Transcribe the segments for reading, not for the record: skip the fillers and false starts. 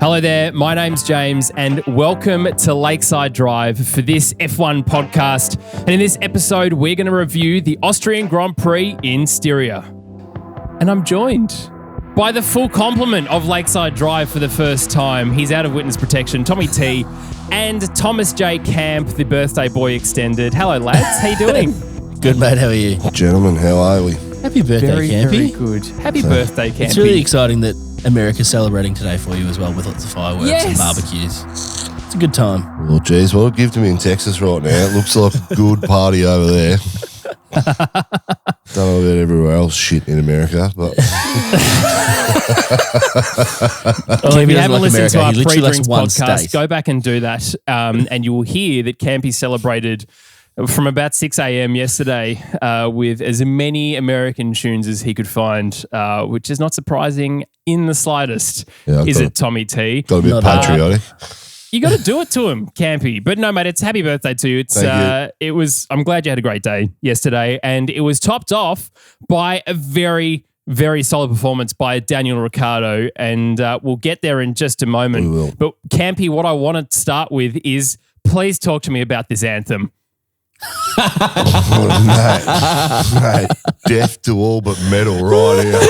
Hello there, my name's James and welcome to Lakeside Drive for this F1 podcast. And in this episode, we're going to review the Austrian Grand Prix in Styria. And I'm joined by the full complement of Lakeside Drive for the first time. He's out of witness protection, Tommy T, and Thomas J. Camp, the birthday boy extended. Hello lads, how you doing? Good mate, how are you? Gentlemen, how are we? Happy birthday, Campy. Very good. Happy birthday, Campy. It's really exciting that America's celebrating today for you as well with lots of fireworks and barbecues. It's a good time. Well, geez, what a gift to me in Texas right now. It looks like a good party over there. Don't know about everywhere else shit in America, but... If you haven't listened to our pre-drinks podcast, go back and do that and you will hear that Campy celebrated from about 6 a.m. yesterday with as many American tunes as he could find, which is not surprising in the slightest. Yeah, is it, Tommy T? Got to be patriotic. You got to do it to him, Campy. But no, mate, it's happy birthday to you. It was. I'm glad you had a great day yesterday, and it was topped off by a very, very solid performance by Daniel Ricciardo, and we'll get there in just a moment. We will. But Campy, what I want to start with is please talk to me about this anthem. Mate, death to all but metal right here.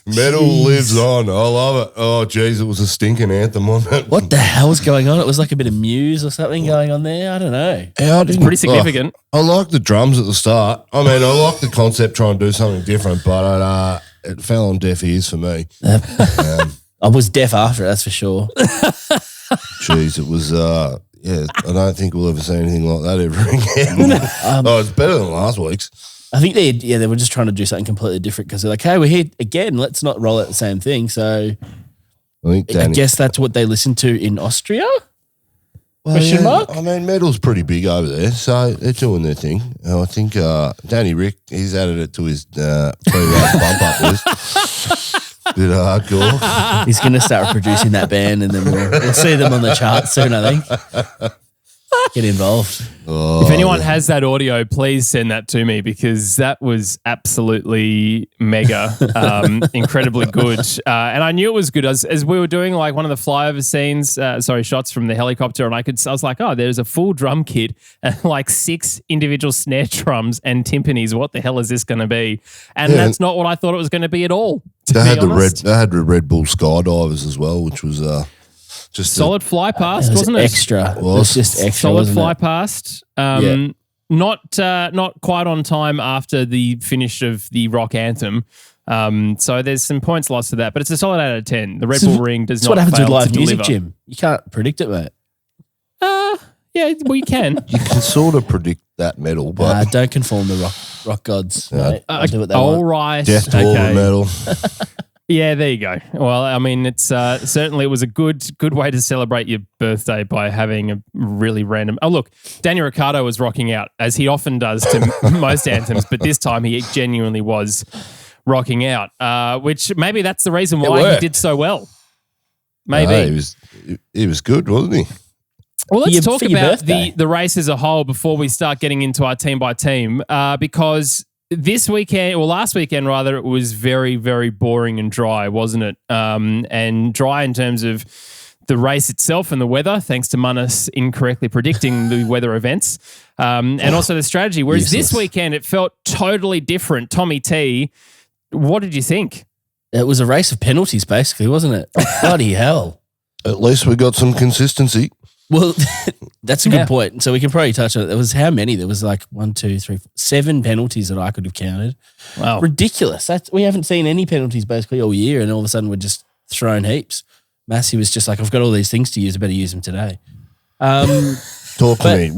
Metal lives on. I love it. Oh, geez, it was a stinking anthem, wasn't it? What the hell's going on? It was like a bit of Muse or something going on there. I don't know. Yeah, it's pretty significant. I like the drums at the start. I mean, I like the concept trying to do something different, but it fell on deaf ears for me. I was deaf after it, that's for sure. Jeez, it was... yeah, I don't think we'll ever see anything like that ever again. It's better than last week's. I think they were just trying to do something completely different because they're like, hey, we're here again. Let's not roll out the same thing. So I guess that's what they listen to in Austria? Well, question mark? I mean, metal's pretty big over there, so they're doing their thing. I think Danny Rick, he's added it to his pre-race bump-up list. Bit hardcore. He's going to start producing that band and then we'll see them on the charts soon, I think. Get involved. If anyone has that audio, please send that to me because that was absolutely mega, incredibly good. And I knew it was good as we were doing like one of the flyover scenes, shots from the helicopter, and I was like, oh, there's a full drum kit and like 6 individual snare drums and timpanis. What the hell is this going to be? And that's not what I thought it was going to be at all. They had the Red Bull skydivers as well, which was just solid fly past, wasn't it? Extra. It was just extra. Solid fly past. Not quite on time after the finish of the rock anthem. So there's some points lost to that, but it's a solid out of 10. The Red Bull ring does not fail to deliver. That's what happens with live music, Jim. You can't predict it, mate. Yeah, well, you can. You can sort of predict that metal, but don't conform the rock gods. Mate. Do what they all want. right. Death to all the metal. Yeah, there you go. Well, I mean, it's certainly it was a good way to celebrate your birthday by having a really random. Oh, look, Daniel Ricciardo was rocking out as he often does to most anthems, but this time he genuinely was rocking out, which maybe that's the reason why he did so well. Maybe he was good, wasn't he? Well, let's talk about the race as a whole before we start getting into our team by team, because last weekend rather, it was very, very boring and dry, wasn't it? And dry in terms of the race itself and the weather, thanks to Manus incorrectly predicting the weather events, and also the strategy. Whereas this weekend, it felt totally different. Tommy T, what did you think? It was a race of penalties, basically, wasn't it? Bloody hell. At least we got some consistency. Well, that's a good point. So we can probably touch on it. There was how many? There was like 1, 2, 3, 4, 7 penalties that I could have counted. Wow. Ridiculous. We haven't seen any penalties basically all year, and all of a sudden we're just throwing heaps. Masi was just like, I've got all these things to use. I better use them today. Talk to me.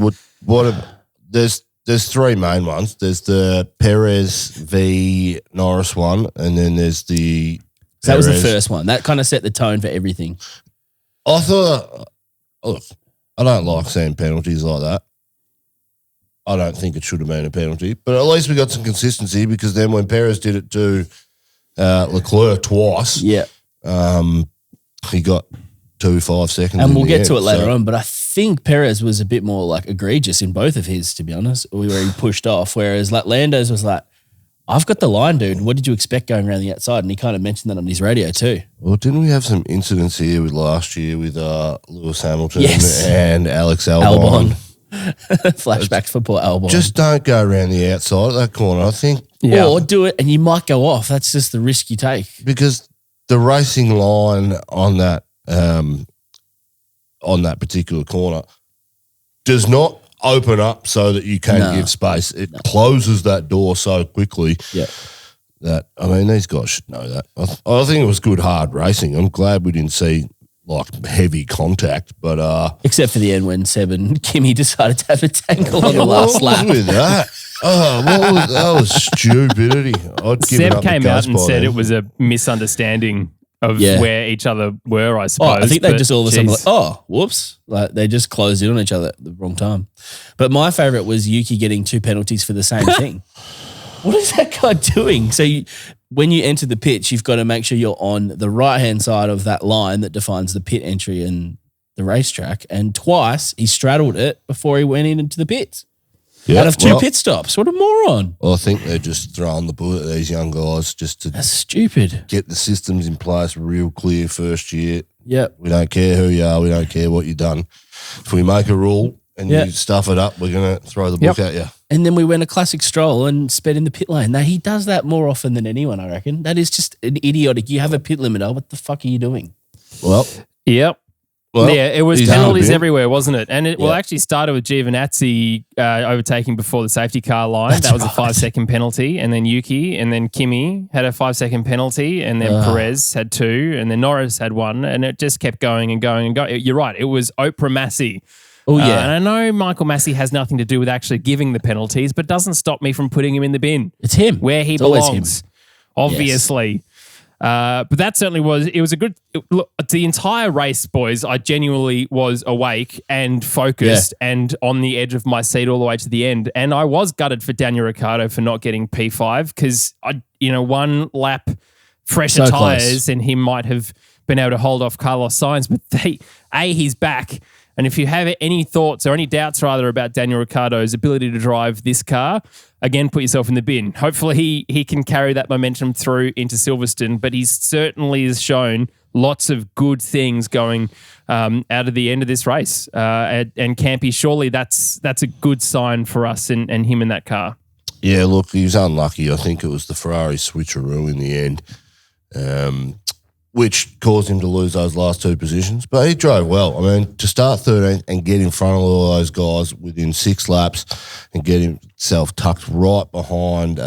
There's 3 main ones. There's the Perez v Norris one, and then there's the So that was the first one. That kind of set the tone for everything. I thought, look, I don't like seeing penalties like that. I don't think it should have been a penalty, but at least we got some consistency because then when Perez did it to Leclerc twice, he got 5 seconds. And we'll get to it later on, but I think Perez was a bit more like egregious in both of his, to be honest, where he pushed off, whereas like Lando's was like, I've got the line, dude. What did you expect going around the outside? And he kind of mentioned that on his radio too. Well, didn't we have some incidents here with last year with Lewis Hamilton and Alex Albon? Flashbacks for poor Albon. Just don't go around the outside of that corner, I think. Yeah. Or do it and you might go off. That's just the risk you take. Because the racing line on that particular corner does not open up so that you can give space. It closes that door so quickly that, I mean, these guys should know that. I think it was good, hard racing. I'm glad we didn't see like heavy contact, but except for the end when Seb and Kimmy decided to have a tangle on the last lap. With that? That was stupidity. Seb came out and said it was a misunderstanding of where each other were, I suppose. I think they just all of a sudden like, whoops. Like they just closed in on each other at the wrong time. But my favourite was Yuki getting 2 penalties for the same thing. What is that guy doing? So when you enter the pitch, you've got to make sure you're on the right-hand side of that line that defines the pit entry and the racetrack. And twice he straddled it before he went into the pits. Out of 2 pit stops. What a moron. Well, I think they're just throwing the bullet at these young guys just to That's stupid. Get the systems in place real clear first year. Yep. We don't care who you are. We don't care what you've done. If we make a rule and you stuff it up, we're going to throw the book at you. And then we went a classic stroll and sped in the pit lane. Now, he does that more often than anyone, I reckon. That is just an idiotic. You have a pit limiter. What the fuck are you doing? Well. Yep. Well, it was penalties everywhere, wasn't it? And it actually started with Giovinazzi overtaking before the safety car line. That was a 5-second penalty. And then Yuki and then Kimi had a 5-second penalty. And then Perez had 2. And then Norris had 1. And it just kept going and going and going. You're right. It was Oprah Masi. Oh, yeah. And I know Michael Masi has nothing to do with actually giving the penalties, but doesn't stop me from putting him in the bin. It's him. Where he belongs, obviously. Yes. But that certainly was a good look. The entire race, boys, I genuinely was awake and focused and on the edge of my seat all the way to the end. And I was gutted for Daniel Ricciardo for not getting P5 because, 1 lap fresher tyres and he might have been able to hold off Carlos Sainz. But he's back. And if you have any thoughts or any doubts, rather, about Daniel Ricciardo's ability to drive this car, again, put yourself in the bin. Hopefully he can carry that momentum through into Silverstone, but he certainly has shown lots of good things going out of the end of this race. And Campy, surely that's a good sign for us and him in that car. Yeah, look, he was unlucky. I think it was the Ferrari switcheroo in the end. Which caused him to lose those last 2 positions. But he drove well. I mean, to start 13th and get in front of all those guys within 6 laps and get himself tucked right behind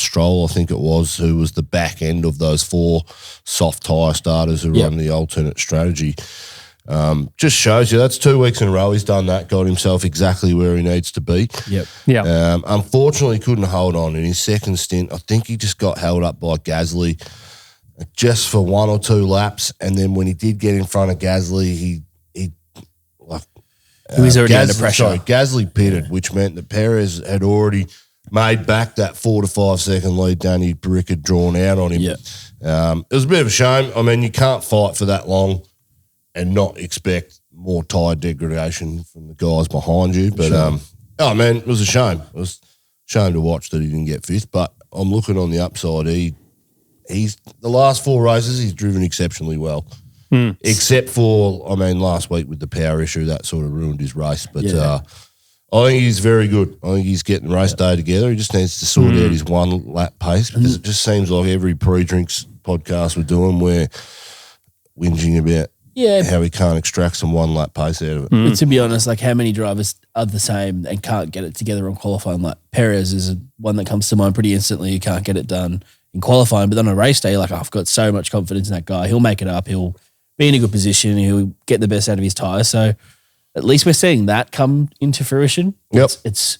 Stroll, I think it was, who was the back end of those 4 soft tyre starters who run the alternate strategy. Just shows you that's 2 weeks in a row he's done that, got himself exactly where he needs to be. Unfortunately, couldn't hold on in his second stint. I think he just got held up by Gasly just for 1 or 2 laps, and then when he did get in front of Gasly, he was already under pressure. Gasly pitted, which meant that Perez had already made back that 4 to 5 second lead Danny Brick had drawn out on him. It was a bit of a shame. I mean, you can't fight for that long and not expect more tyre degradation from the guys behind you. But it was a shame. It was a shame to watch that he didn't get 5th. But I'm looking on the upside. He's the last 4 races he's driven exceptionally well, except for last week with the power issue that sort of ruined his race. But I think he's very good. I think he's getting race day together. He just needs to sort out his 1 lap pace because it just seems like every pre-drinks podcast we're doing, we're whinging about how he can't extract some 1 lap pace out of it. But to be honest, like how many drivers are the same and can't get it together on qualifying? Like Perez is one that comes to mind pretty instantly. You can't get it done in qualifying, but then on a race day, you're like, I've got so much confidence in that guy. He'll make it up. He'll be in a good position. He'll get the best out of his tyres. So at least we're seeing that come into fruition. Yep. It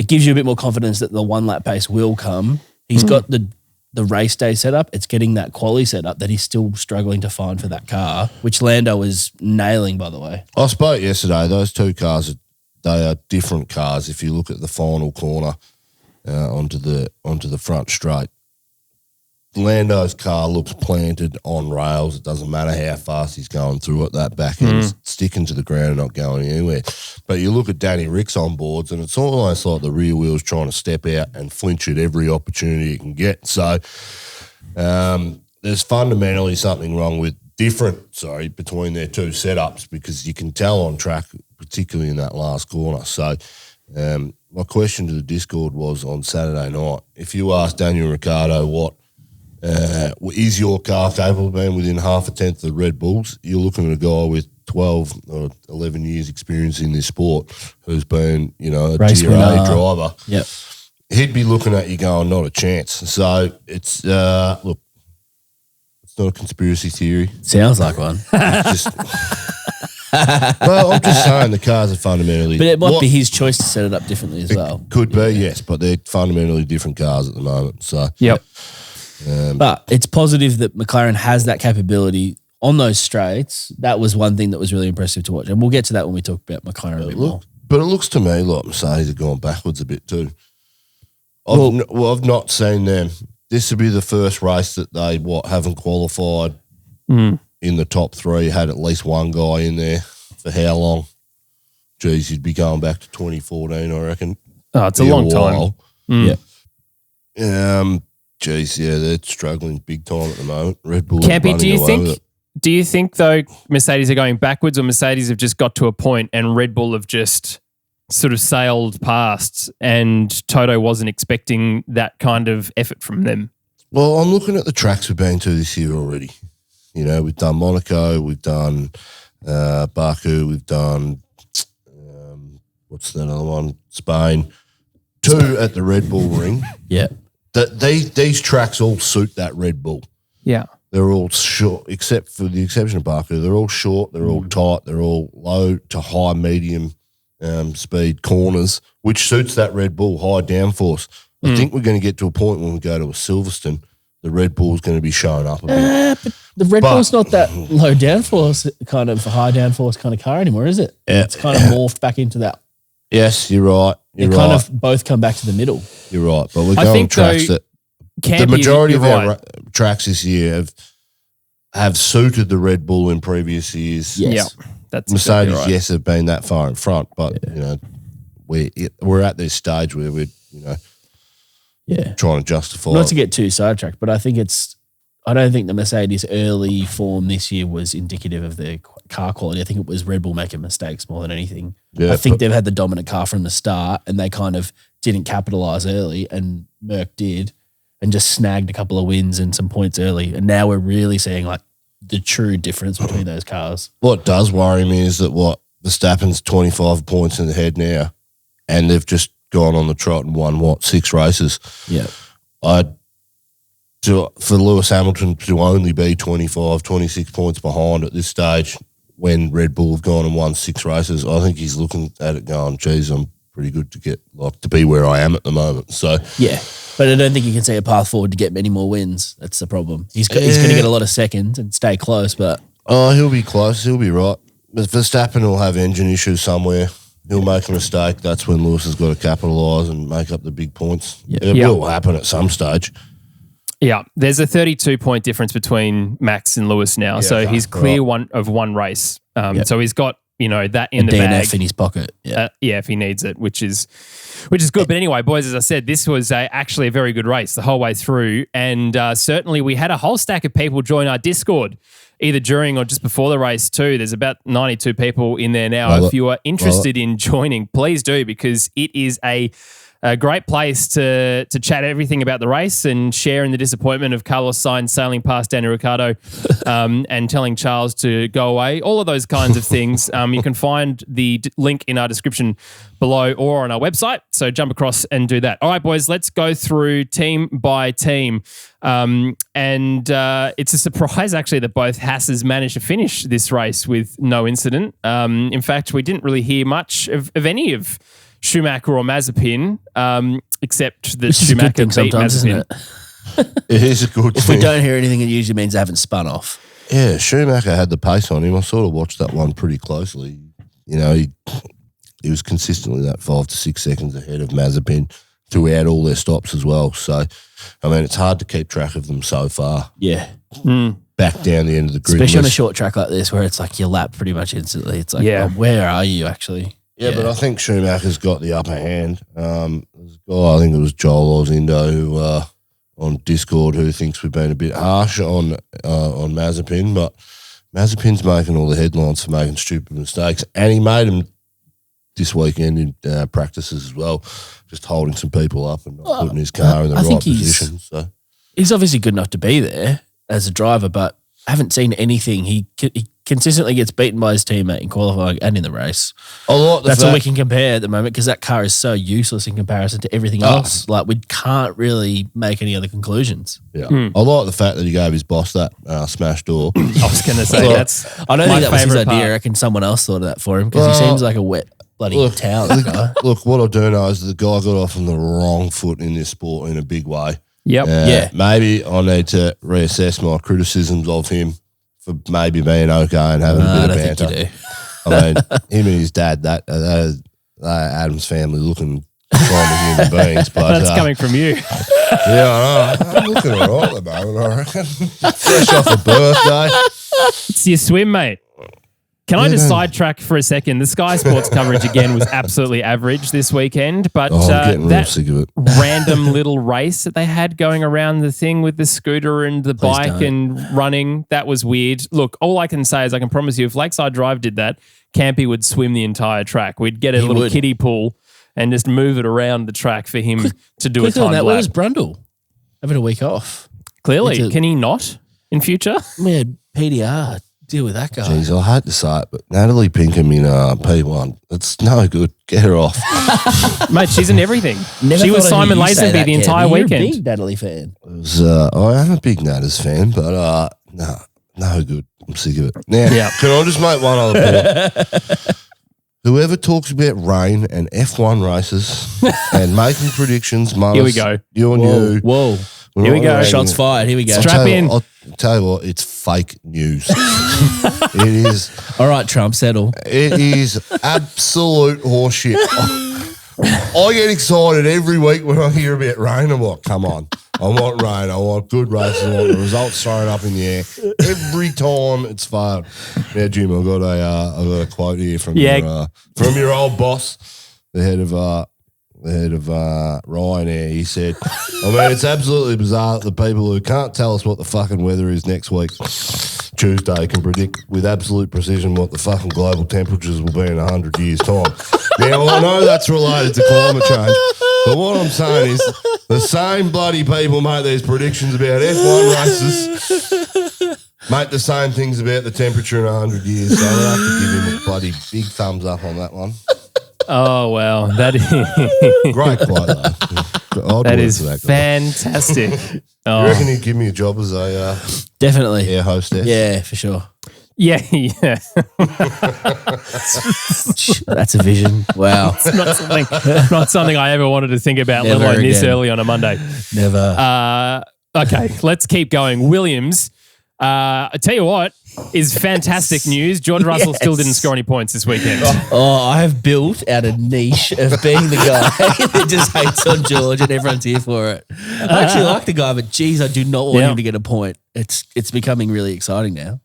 gives you a bit more confidence that the 1 lap pace will come. He's got the race day set up. It's getting that quali set up that he's still struggling to find for that car, which Lando is nailing, by the way. I spoke yesterday. Those 2 cars, they are different cars. If you look at the final corner onto the front straight, Lando's car looks planted on rails. It doesn't matter how fast he's going through it. That back end's sticking to the ground and not going anywhere. But you look at Danny Rick's on boards, and it's almost like the rear wheel's trying to step out and flinch at every opportunity it can get. So there's fundamentally something wrong between their two setups, because you can tell on track, particularly in that last corner. So my question to the Discord was on Saturday night, if you ask Daniel Ricciardo what is your car capable of being within half a tenth of the Red Bulls, you're looking at a guy with 12 or 11 years experience in this sport who's been, a race Tier A driver. Yep. He'd be looking at you going, not a chance. So it's, look, it's not a conspiracy theory. Sounds like one. It's just... Well, I'm just saying the cars are fundamentally... But it might be his choice to set it up differently as well. Could be, yes, but they're fundamentally different cars at the moment. So, yep. But it's positive that McLaren has that capability on those straights. That was one thing that was really impressive to watch. And we'll get to that when we talk about McLaren a bit more. But it looks to me like Mercedes have gone backwards a bit too. I've not seen them. This will be the first race that they, haven't qualified in the top three, had at least one guy in there for how long? Geez, you'd be going back to 2014, I reckon. Oh, it's a long time. Yeah. Geez, yeah, they're struggling big time at the moment. Red Bull. Campy, do you think though Mercedes are going backwards, or Mercedes have just got to a point and Red Bull have just sort of sailed past, and Toto wasn't expecting that kind of effort from them? Well, I'm looking at the tracks we've been to this year already. We've done Monaco, we've done Baku, we've done what's that other one? Spain. Two at the Red Bull ring. Yeah. These tracks all suit that Red Bull. Yeah. They're all short, except for the exception of Baku. They're all short, they're all tight, they're all low to high, medium speed corners, which suits that Red Bull, high downforce. I think we're going to get to a point when we go to a Silverstone, the Red Bull's going to be showing up a bit. But the Red Bull's not that low downforce, kind of high downforce kind of car anymore, is it? Yeah. It's kind of morphed back into that. Yes, you're right. They kind of both come back to the middle. You're right, but we're going tracks that the majority of our tracks this year have suited the Red Bull in previous years. Yes. Yeah, that's Mercedes, exactly right. yes, have been that far in front, but we're at this stage where we're trying to justify. Not to get too sidetracked, but I don't think the Mercedes early form this year was indicative of their car quality. I think it was Red Bull making mistakes more than anything. Yeah, I think they've had the dominant car from the start, and they kind of didn't capitalise early, and Merc did, and just snagged a couple of wins and some points early. And now we're really seeing like the true difference between those cars. What does worry me is that Verstappen's 25 points in the head now, and they've just gone on the trot and won 6 races. Yeah. For Lewis Hamilton to only be 25, 26 points behind at this stage when Red Bull have gone and won 6 races, I think he's looking at it going, geez, I'm pretty good to get to be where I am at the moment. So yeah, but I don't think you can see a path forward to get many more wins. That's the problem. He's going to get a lot of seconds and stay close, but he'll be close. He'll be right. But Verstappen will have engine issues somewhere. He'll make a mistake. That's when Lewis has got to capitalise and make up the big points. Yep. It will happen at some stage. Yeah, there's a 32-point difference between Max andEwis now, so he's clear one race. So he's got that in the DNF bag in his pocket. Yeah, if he needs it, which is good. But anyway, boys, as I said, this was actually a very good race the whole way through, and certainly we had a whole stack of people join our Discord either during or just before the race too. There's about 92 people in there now. If you are interested in joining, please do, because it is a great place to chat everything about the race and share in the disappointment of Carlos Sainz sailing past Daniel Ricciardo and telling Charles to go away, all of those kinds of things. You can find the link in our description below or on our website, so jump across and do that. All right, boys, let's go through team by team. And it's a surprise, actually, that both Hasses managed to finish this race with no incident. In fact, we didn't really hear much of any of Schumacher or Mazepin, except that Schumacher beat sometimes, Mazepin. isn't it? It is a good thing. If we don't hear anything, it usually means they haven't spun off. Yeah, Schumacher had the pace on him. I sort of watched that one pretty closely. He was consistently that 5 to 6 seconds ahead of Mazepin. throughout all their stops as well. So, I mean, it's hard to keep track of them so far. Yeah. Back down the end of the grid. Especially on a short track like this where it's like you lap pretty much instantly. It's like, oh, where are you actually? Yeah, but I think Schumacher's got the upper hand. There's a guy, I think it was Joel Osindo, who on Discord, who thinks we've been a bit harsh on Mazepin, but Mazepin's making all the headlines for making stupid mistakes, and he made them this weekend in practices as well, just holding some people up and not putting his car in the right position. So he's obviously good enough to be there as a driver, but I haven't seen anything. He consistently gets beaten by his teammate in qualifying and in the race. That's all we can compare at the moment because that car is so useless in comparison to everything else. Like, we can't really make any other conclusions. Yeah. I like the fact that he gave his boss that smash door. I was going to say, I don't think that was his idea. I reckon someone else thought of that for him because he seems like a wet bloody towel. That guy. Look, what I do know is that the guy got off on the wrong foot in this sport in a big way. Yep. Maybe I need to reassess my criticisms of him for maybe being okay and having a bit of banter. Think you do. I mean, him and his dad, that Adam's family looking kind of human beings. But that's coming from you. Yeah, I know. I'm looking all right at the moment, I reckon. Fresh off a birthday. It's your swim, mate. Can I just sidetrack for a second? The Sky Sports coverage again was absolutely average this weekend, but I'm getting real sick of it. Random little race that they had going around the thing with the scooter and the bike and running, that was weird. Look, all I can say is I can promise you if Lakeside Drive did that, Campy would swim the entire track. We'd get a little kiddie pool and just move it around the track for him to do a time lap. Where's Brundle? Having a week off. Clearly. Can he not in future? Yeah, PDR. Deal with that guy. Jeez, I hate to say it, but Natalie Pinkham in P1, it's no good. Get her off. Mate, she's in everything. She was Simon Lazenby the entire weekend. You're a big Natalie fan. I am a big Natters fan, but no good. I'm sick of it. Now, can I just make one other point? Whoever talks about rain and F1 races and making predictions, here we go. You and you. Whoa. Here we go. Shots fired. Here we go. Strap in. I'll tell you what, it's fake news. It is. All right, Trump, settle. It is absolute horseshit. I get excited every week when I hear about rain. I'm like, come on. I want rain. I want good races. I want the results thrown up in the air. Every time it's fun. Yeah, Jim, I've got a quote here from your old boss, the head of Ryanair. He said, I mean, it's absolutely bizarre that the people who can't tell us what the fucking weather is next week, Tuesday, can predict with absolute precision what the fucking global temperatures will be in 100 years' time. Now, I know that's related to climate change, but what I'm saying is the same bloody people make these predictions about F1 races, make the same things about the temperature in 100 years, so I have to give him a bloody big thumbs up on that one. Oh, wow. That is great quote, though. That is fantastic. You reckon he'd give me a job as a definitely air hostess? Yeah, for sure. Yeah. That's a vision. Wow. It's not something I ever wanted to think about, let alone this early on a Monday. Never. Okay, let's keep going. Williams, I tell you what, is fantastic news. George Russell still didn't score any points this weekend. I have built out a niche of being the guy that just hates on George and everyone's here for it. I actually like the guy, but geez, I do not want him to get a point. It's becoming really exciting now.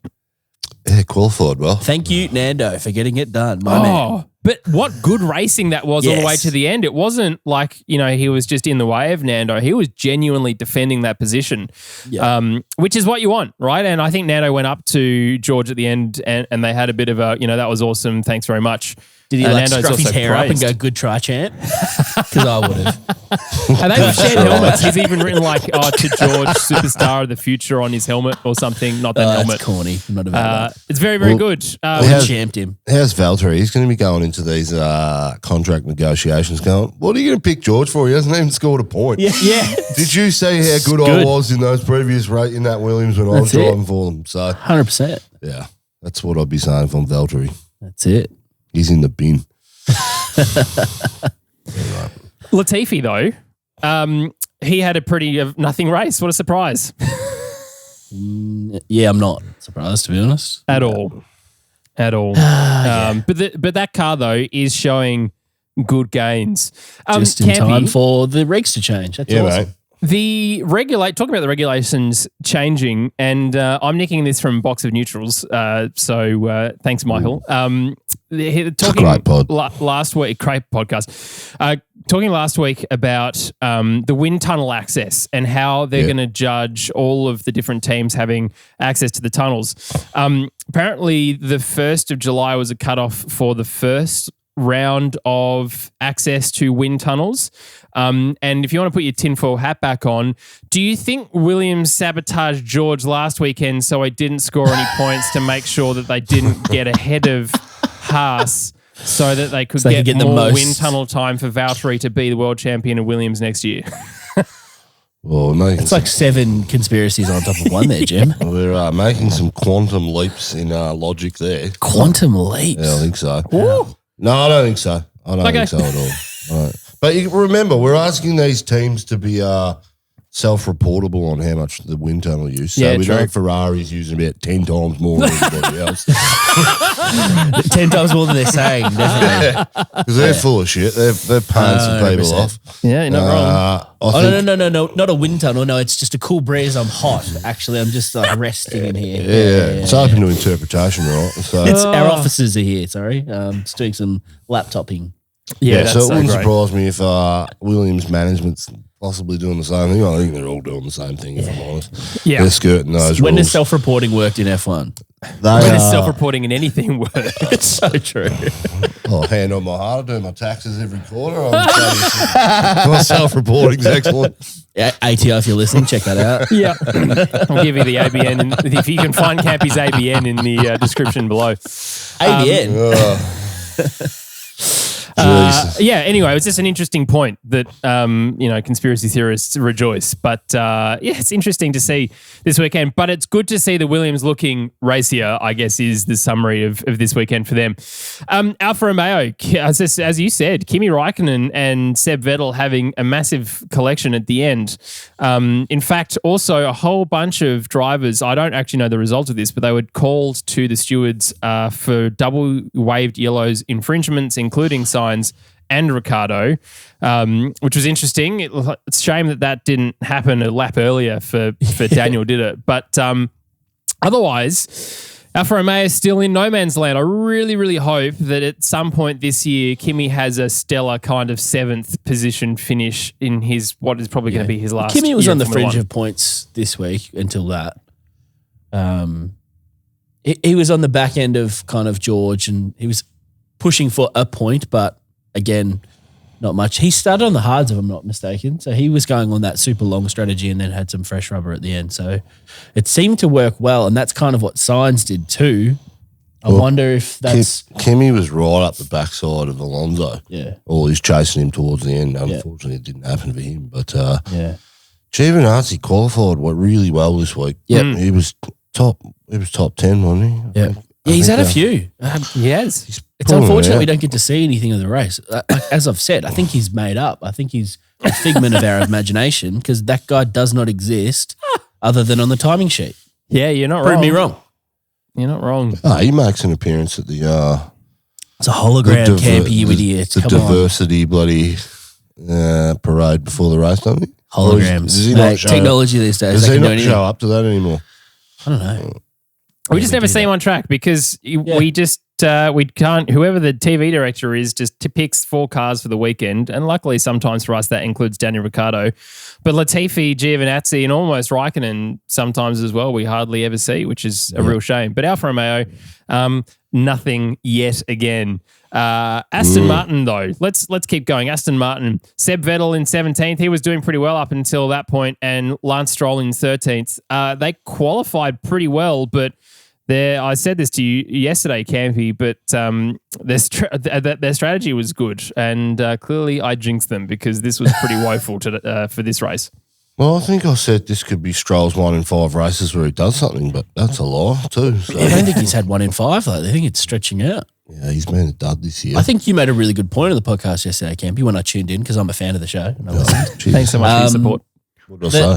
Yeah, qualified well. Thank you, Nando, for getting it done, my man. But what good racing that was all the way to the end. It wasn't like, he was just in the way of Nando. He was genuinely defending that position, which is what you want, right? And I think Nando went up to George at the end and they had a bit of a, that was awesome. Thanks very much. Did he scruff his hair up and go, good try, champ? Because I would have. And they've shared helmets. He's even written to George, superstar of the future on his helmet or something. Not that helmet. That's corny. I'm not about that. It's very, very good. We champed him. How's Valtteri? He's going to be going into these contract negotiations going, what are you going to pick George for? He hasn't even scored a point. Yeah. Did you see how good I was in those previous in that Williams when I was driving for them? So 100%. Yeah, that's what I'd be saying from Valtteri. That's it. He's in the bin. Latifi, though, he had a pretty nothing race. What a surprise. Yeah, I'm not surprised, to be honest. At all. But that car, though, is showing good gains. Just in Campy, time for the regs to change. That's awesome. Mate. Talking about the regulations changing, and I'm nicking this from Box of Neutrals. So thanks, Michael. Talking great pod. Last week, great podcast. Talking last week about the wind tunnel access and how they're going to judge all of the different teams having access to the tunnels. Apparently, the 1st of July was a cutoff for the first round of access to wind tunnels. And if you want to put your tinfoil hat back on, do you think Williams sabotaged George last weekend so he didn't score any points to make sure that they didn't get ahead of Haas so that they could get more wind tunnel time for Valtteri to be the world champion of Williams next year? Well, it's like 7 conspiracies on top of one there, Jim. We're making some quantum leaps in logic there. Quantum leaps? Yeah, I think so. Ooh. No, I don't think so. I don't think so at all. Right. But you remember, we're asking these teams to be self-reportable on how much the wind tunnel use. So we know Ferrari's using about 10 times more than everybody else. 10 times more than they're saying, definitely. Because they're full of shit. They're paying some people off. Yeah, you're not wrong. No, not a wind tunnel. No, it's just a cool breeze. I'm hot. Actually, I'm just resting in here. Yeah, it's open to interpretation, right? So our officers are here, sorry. Just doing some laptoping. Yeah, so it wouldn't surprise me if Williams management's possibly doing the same thing. I think they're all doing the same thing, if I'm honest. Yeah. They're skirting those When rules. has self-reporting worked in F1? When has self-reporting in anything worked? It's so true. Oh, hand on my heart, I do my taxes every quarter. My self-reporting's excellent. Yeah, ATO, if you're listening, check that out. Yeah. I'll give you the ABN. And if you can find Campy's ABN in the description below. ABN? Anyway, it's just an interesting point that, conspiracy theorists rejoice. But, it's interesting to see this weekend. But it's good to see the Williams looking racier, I guess, is the summary of this weekend for them. Alfa Romeo, as you said, Kimi Räikkönen and Seb Vettel having a massive collection at the end. In fact, also a whole bunch of drivers, I don't actually know the result of this, but they were called to the stewards for double waved yellows infringements, including Sainz and Ricciardo, which was interesting. It's a shame that didn't happen a lap earlier for Daniel, did it? But otherwise, Alfa Romeo is still in no man's land. I really, really hope that at some point this year, Kimi has a stellar kind of 7th position finish in his what is probably going to be his last. Kimi was year on the Formula fringe 1. of points this week until that. He was on the back end of kind of George, and he was pushing for a point, but again, not much. He started on the hards, if I'm not mistaken. So he was going on that super long strategy and then had some fresh rubber at the end. So it seemed to work well, and that's kind of what Sainz did too. I wonder if that's... Kimi was right up the backside of Alonso. Yeah. Or he's chasing him towards the end. Unfortunately, it didn't happen for him. But Giovinazzi qualified really well this week. Yeah. He was top 10, wasn't he? Yeah. Yeah, he's had a few. He has. It's unfortunate we don't get to see anything of the race. As I've said, I think he's made up. I think he's a figment of our imagination because that guy does not exist other than on the timing sheet. Yeah, you're not Prove wrong. me wrong. You're not wrong. He makes an appearance at the... it's a hologram, Campy, you idiots. The diversity bloody parade before the race, don't he? Holograms. Does he not show technology these days. Does he not show up to that anymore? I don't know. We just never see him on track because we can't, whoever the TV director is just picks 4 cars for the weekend. And luckily sometimes for us that includes Daniel Ricciardo. But Latifi, Giovinazzi and almost Raikkonen sometimes as well we hardly ever see, which is a real shame. But Alfa Romeo, nothing yet again. Aston Martin though, let's keep going. Aston Martin, Seb Vettel in 17th. He was doing pretty well up until that point, and Lance Stroll in 13th. They qualified pretty well, but I said this to you yesterday, Campy, but their strategy was good, and clearly I jinxed them because this was pretty woeful for this race. Well, I think I said this could be Stroll's 1 in 5 races where he does something, but that's a lie too. So. I don't think he's had 1 in 5. Though. I think it's stretching out. Yeah, he's been a dud this year. I think you made a really good point on the podcast yesterday, Campy, when I tuned in because I'm a fan of the show. And I listened. Thanks so much for your support. What did I say?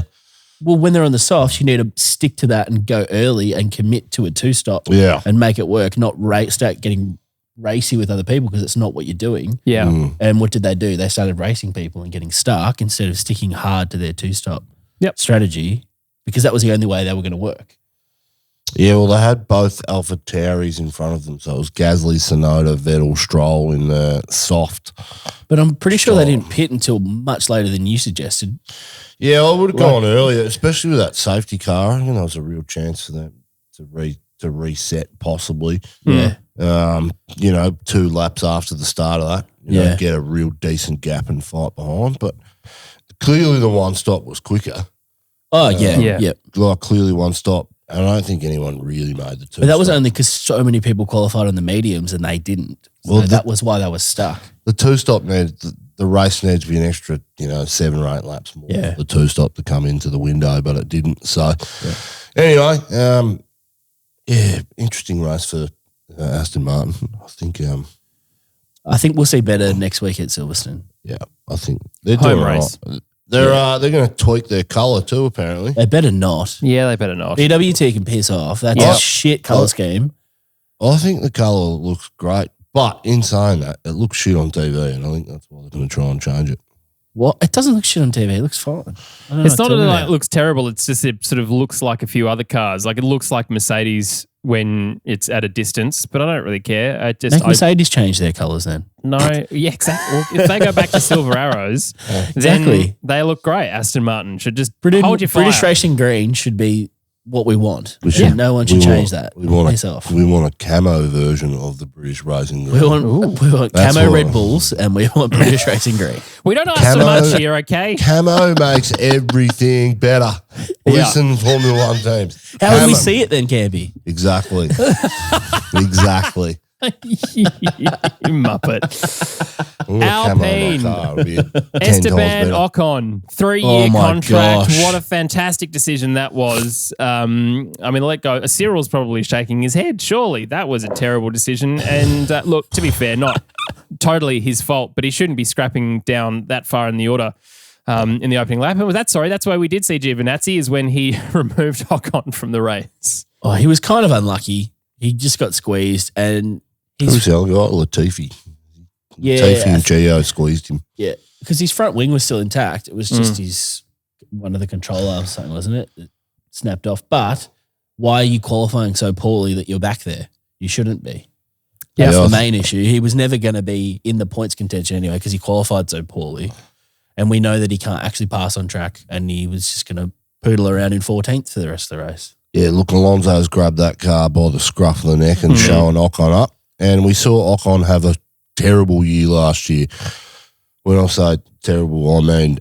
Well, when they're on the softs, you need to stick to that and go early and commit to a 2-stop and make it work, not start getting racy with other people because it's not what you're doing. Yeah. And what did they do? They started racing people and getting stuck instead of sticking hard to their two-stop strategy because that was the only way they were going to work. Yeah, well, they had both Alpha Tauris in front of them. So it was Gasly, Tsunoda, Vettel, Stroll in the soft. But I'm pretty sure they didn't pit until much later than you suggested. Yeah, I would have gone earlier, especially with that safety car. I think there was a real chance for them to reset possibly. Yeah. 2 laps after the start of that. You know, get a real decent gap and fight behind. But clearly the one stop was quicker. Oh, yeah. Like clearly one stop. I don't think anyone really made the two. But that was only because so many people qualified on the mediums and they didn't. So that was why they were stuck. The two-stop needed, the race needs to be an extra, 7 or 8 laps more. Yeah. The two-stop to come into the window, but it didn't. So anyway, interesting race for Aston Martin. I think we'll see better next week at Silverstone. Yeah, I think they're Home doing race. Right. They're going to tweak their colour too, apparently. They better not. Yeah, they better not. BWT can piss off. That's a shit colour scheme. I think the colour looks great, but in saying that, it looks shit on TV, and I think that's why they're going to try and change it. What? It doesn't look shit on TV. It looks fine. It's not that it looks terrible. It's just it sort of looks like a few other cars. Like it looks like Mercedes when it's at a distance, but I don't really care. Make Mercedes change their colours then. No, yeah, exactly. Well, if they go back to silver arrows, then they look great. Aston Martin should just hold your fire. British Racing Green should be what we want. No one should change that. We want a camo version of the British Racing Green. We want camo Red Bulls and we want British Racing Green. We don't ask so much here, okay? Camo makes everything better. Listen, Formula One teams. How would we see it then, Campy? Exactly. Exactly. You muppet. Alpine. Esteban Ocon, 3-year contract. Gosh. What a fantastic decision that was. Let go. Cyril's probably shaking his head. Surely that was a terrible decision. And look, to be fair, not totally his fault, but he shouldn't be scrapping down that far in the order. In the opening lap. And that's why we did see Giovinazzi is when he removed Ocon from the race. Oh, he was kind of unlucky. He just got squeezed and who's the other guy? Latifi. Yeah. Latifi and Gio squeezed him. Yeah, because his front wing was still intact. It was just one of the controller or something, wasn't it? It snapped off. But why are you qualifying so poorly that you're back there? You shouldn't be. That's the main issue. He was never going to be in the points contention anyway because he qualified so poorly. And we know that he can't actually pass on track and he was just going to poodle around in 14th for the rest of the race. Yeah, look, Alonso's grabbed that car by the scruff of the neck and showing Ocon up. And we saw Ocon have a terrible year last year. When I say terrible, I mean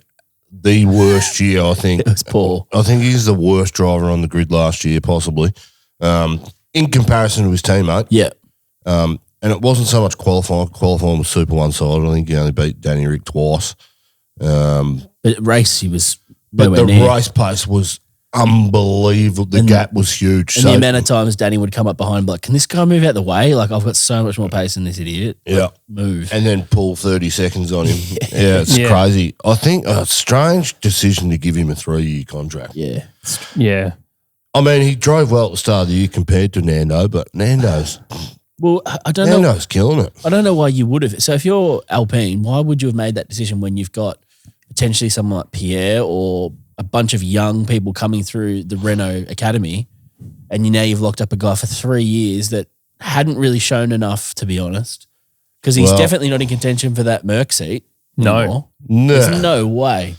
the worst year, I think. It was poor. I think he's the worst driver on the grid last year, possibly, in comparison to his teammate. Yeah. And it wasn't so much qualifying. Qualifying was super one-sided. I think he only beat Danny Rick twice. But race, he was race pace was unbelievable. The gap was huge. And the amount of times Danny would come up behind and be like, can this guy move out the way? Like, I've got so much more pace than this idiot. Yeah. Move. And then pull 30 seconds on him. It's crazy. I think a strange decision to give him a 3-year contract. Yeah. Yeah. I mean, he drove well at the start of the year compared to Nando, but Nando's killing it. I don't know why you would have. So if you're Alpine, why would you have made that decision when you've got potentially someone like Pierre or a bunch of young people coming through the Renault Academy and you've locked up a guy for 3 years that hadn't really shown enough, to be honest, because he's definitely not in contention for that Merc seat anymore. No. There's no way.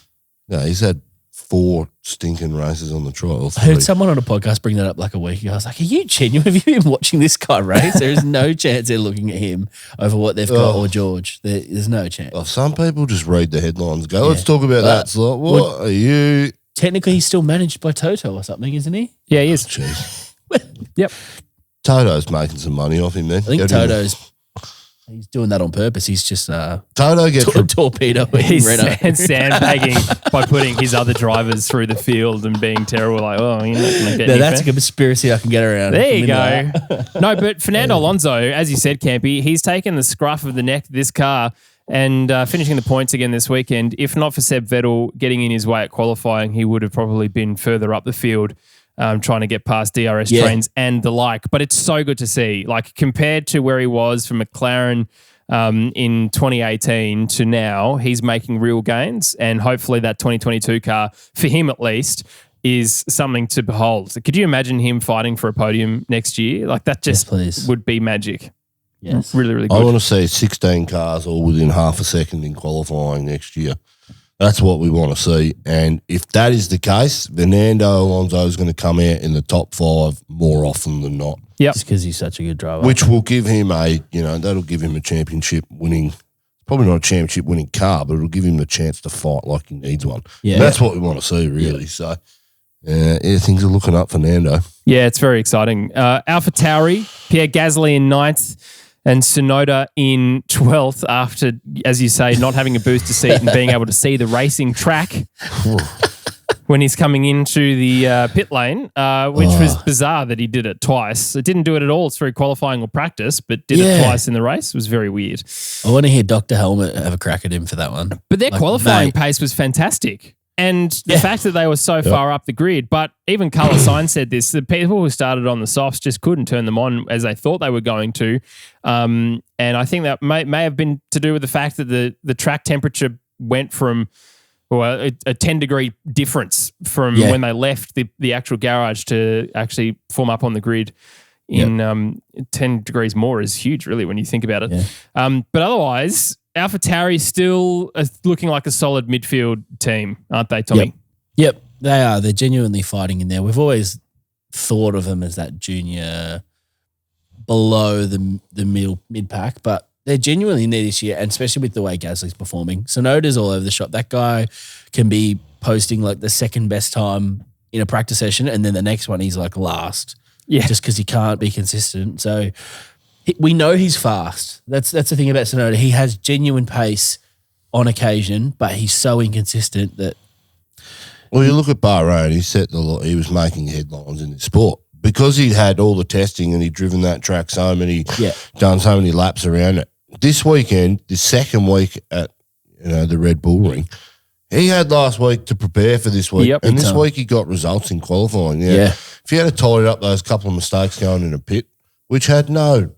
No, he's had 4 stinking races on the trial. I heard someone on a podcast bring that up like a week ago. I was like, are you genuine? Have you been watching this guy race? There is no chance they're looking at him over what they've got or George. There's no chance. Oh, some people just read the headlines and go, let's talk about that. It's like, what are you? Technically, he's still managed by Toto or something, isn't he? Yeah, he is. Jeez. Yep. Toto's making some money off him then. I think he's doing that on purpose. He's just Toto gets torpedoing He's Renault. sandbagging by putting his other drivers through the field and being terrible. Like, you're not going to get that's a conspiracy I can get around. There you go. No, but Fernando Alonso, as you said, Campy, he's taken the scruff of the neck of this car and finishing the points again this weekend. If not for Seb Vettel getting in his way at qualifying, he would have probably been further up the field. trying to get past DRS trains and the like. But it's so good to see, like compared to where he was for McLaren in 2018 to now, he's making real gains, and hopefully that 2022 car, for him at least, is something to behold. Could you imagine him fighting for a podium next year? Like that just would be magic. Yes. Really, really good. I want to see 16 cars all within half a second in qualifying next year. That's what we want to see. And if that is the case, Fernando Alonso is going to come out in the top 5 more often than not. Yep. Just because he's such a good driver. Which will give him that'll give him a championship winning, probably not a championship winning car, but it'll give him the chance to fight like he needs one. Yeah. And that's what we want to see, really. Yeah. So, things are looking up for Nando. Yeah, it's very exciting. AlphaTauri, Pierre Gasly in 9th. And Tsunoda in 12th after, as you say, not having a booster seat and being able to see the racing track when he's coming into the pit lane, which was bizarre that he did it twice. It didn't do it at all through qualifying or practice, but did it twice in the race. It was very weird. I want to hear Dr. Helmet have a crack at him for that one. But their qualifying pace was fantastic. And the fact that they were so far up the grid, but even Carlos Sainz said this, the people who started on the softs just couldn't turn them on as they thought they were going to. And I think that may have been to do with the fact that the track temperature went from a 10-degree difference from when they left the actual garage to actually form up on the grid. 10 degrees more is huge, really, when you think about it. Yeah. But otherwise, AlphaTauri still looking like a solid midfield team, aren't they, Tommy? Yep, they are. They're genuinely fighting in there. We've always thought of them as that junior below the mid-pack, but they're genuinely in there this year, and especially with the way Gasly's performing. Tsunoda's all over the shop. That guy can be posting like the second best time in a practice session, and then the next one he's like last. Yeah, just because he can't be consistent. So we know he's fast. That's the thing about Tsunoda. He has genuine pace on occasion, but he's so inconsistent that. Well, you look at Bahrain. He was making headlines in the sport because he had all the testing and he'd driven that track done so many laps around it. This weekend, the second week at the Red Bull Ring. He had last week to prepare for this week, and this week he got results in qualifying. Yeah. If he had tidied up those couple of mistakes going in a pit, which had no...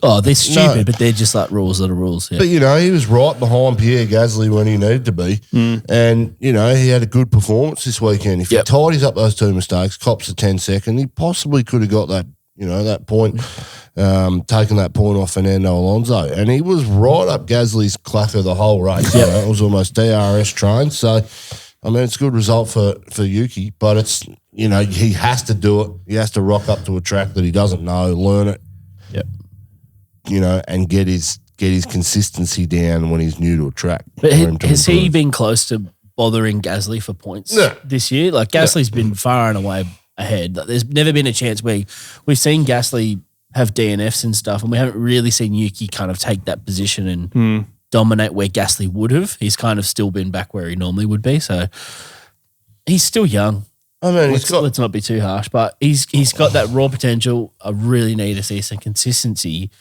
Oh, they're stupid, but they're just like rules that are rules. Yeah. But, he was right behind Pierre Gasly when he needed to be, and, he had a good performance this weekend. If he tidies up those 2 mistakes, cops a 10-second, he possibly could have got that, that point, taken that point off Fernando Alonso. And he was right up Gasly's clacker the whole race. It was almost DRS trained. So, it's a good result for Yuki, but it's, he has to do it. He has to rock up to a track that he doesn't know, learn it. Yep. And get his consistency down when he's new to a track. But has he been close to bothering Gasly for points this year? Like Gasly's been far and away ahead. There's never been a chance where we've seen Gasly have DNFs and stuff, and we haven't really seen Yuki kind of take that position and dominate where Gasly would have. He's kind of still been back where he normally would be. So he's still young. Let's not be too harsh, but he's got that raw potential. I really need to see some consistency.